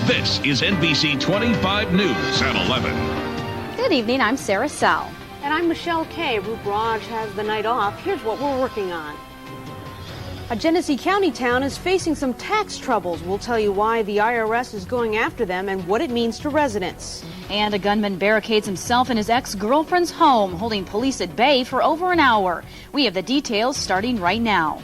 This is NBC 25 News at 11. Good evening, I'm Sarah Sell. And I'm Michelle Kay. Roop Raj has the night off. Here's what we're working on. A Genesee County town is facing some tax troubles. We'll tell you why the IRS is going after them and what it means to residents. And a gunman barricades himself in his ex-girlfriend's home, holding police at bay for over an hour. We have the details starting right now.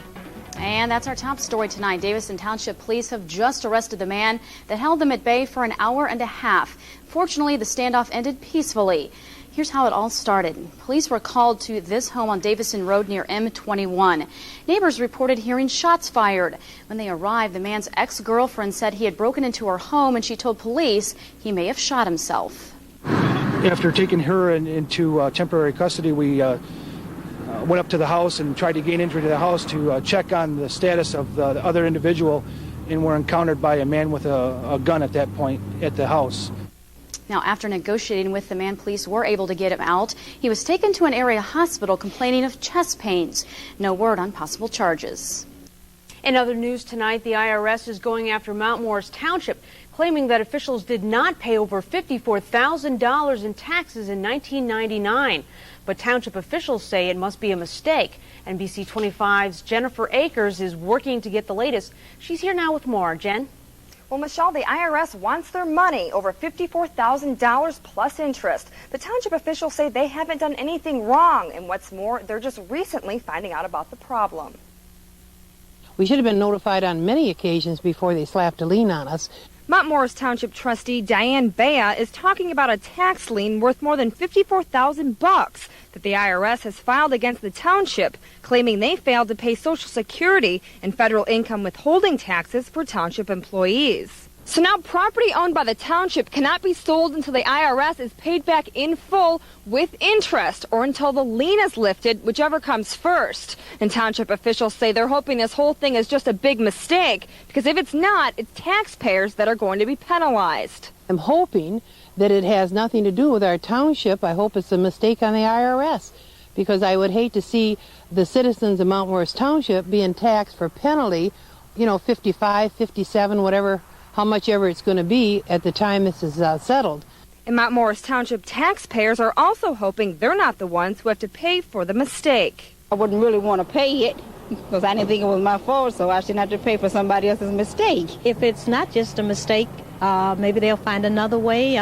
And that's our top story tonight. Davison Township Police have just arrested the man that held them at bay for an hour and a half. Fortunately, the standoff ended peacefully. Here's how it all started. Police were called to this home on Davison Road near M21. Neighbors reported hearing shots fired. When they arrived, the man's ex-girlfriend said he had broken into her home, and she told police he may have shot himself. After taking her into temporary custody, we went up to the house and tried to gain entry to the house to check on the status of the other individual, and were encountered by a man with a gun at that point at the house. Now, after negotiating with the man, police were able to get him out. He was taken to an area hospital complaining of chest pains. No word on possible charges. In other news tonight, the IRS is going after Mount Morris Township, claiming that officials did not pay over $54,000 in taxes in 1999. But township officials say it must be a mistake. NBC 25's Jennifer Akers is working to get the latest. She's here now with more. Jen? Well, Michelle, the IRS wants their money, over $54,000 plus interest. The township officials say they haven't done anything wrong, and what's more, they're just recently finding out about the problem. We should have been notified on many occasions before they slapped a lien on us. Mount Morris Township trustee Diane Bea is talking about a tax lien worth more than $54,000 that the IRS has filed against the township, claiming they failed to pay Social Security and federal income withholding taxes for township employees. So now property owned by the township cannot be sold until the IRS is paid back in full with interest, or until the lien is lifted, whichever comes first. And township officials say they're hoping this whole thing is just a big mistake, because if it's not, it's taxpayers that are going to be penalized. I'm hoping that it has nothing to do with our township. I hope it's a mistake on the IRS, because I would hate to see the citizens of Mount Morris Township being taxed for penalty, 55, 57, whatever, how much ever it's going to be at the time this is settled. And Mount Morris Township taxpayers are also hoping they're not the ones who have to pay for the mistake. I wouldn't really want to pay it because I didn't think it was my fault, so I shouldn't have to pay for somebody else's mistake. If it's not just a mistake, maybe they'll find another way.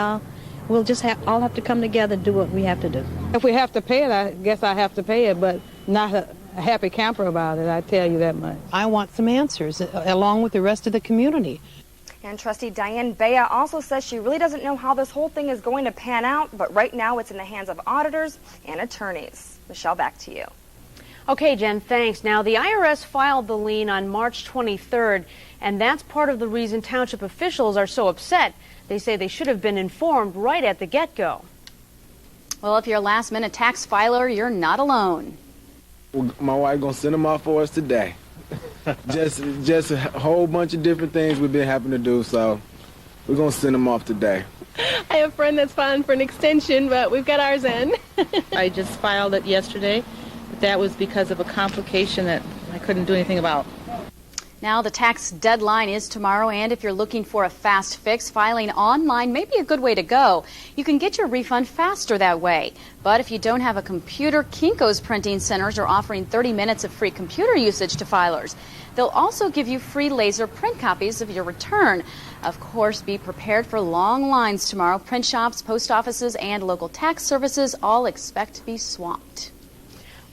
We'll just all have to come together and do what we have to do. If we have to pay it, I guess I have to pay it, but not a happy camper about it, I tell you that much. I want some answers, along with the rest of the community. And trustee Diane Bea also says she really doesn't know how this whole thing is going to pan out, but right now it's in the hands of auditors and attorneys. Michelle, back to you. Okay, Jen, thanks. Now, the IRS filed the lien on March 23rd, and that's part of the reason township officials are so upset. They say they should have been informed right at the get-go. Well, if you're a last-minute tax filer, you're not alone. My wife gonna send them off for us today. just a whole bunch of different things we've been having to do, so we're gonna send them off today. I have a friend that's filing for an extension, but we've got ours in. I just filed it yesterday, but that was because of a complication that I couldn't do anything about. Now, the tax deadline is tomorrow, and if you're looking for a fast fix, filing online may be a good way to go. You can get your refund faster that way. But if you don't have a computer, Kinko's printing centers are offering 30 minutes of free computer usage to filers. They'll also give you free laser print copies of your return. Of course, be prepared for long lines tomorrow. Print shops, post offices, and local tax services all expect to be swamped.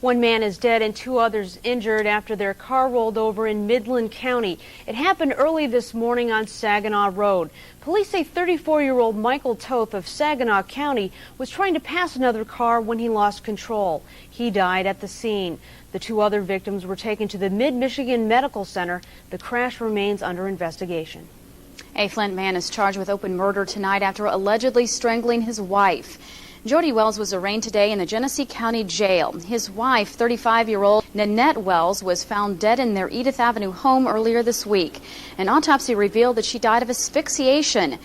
One man is dead and two others injured after their car rolled over in Midland County. It happened early this morning on Saginaw Road. Police say 34-year-old Michael Toth of Saginaw County was trying to pass another car when he lost control. He died at the scene. The two other victims were taken to the Mid-Michigan Medical Center. The crash remains under investigation. A Flint man is charged with open murder tonight after allegedly strangling his wife. Jody Wells was arraigned today in the Genesee County Jail. His wife, 35-year-old Nanette Wells, was found dead in their Edith Avenue home earlier this week. An autopsy revealed that she died of asphyxiation.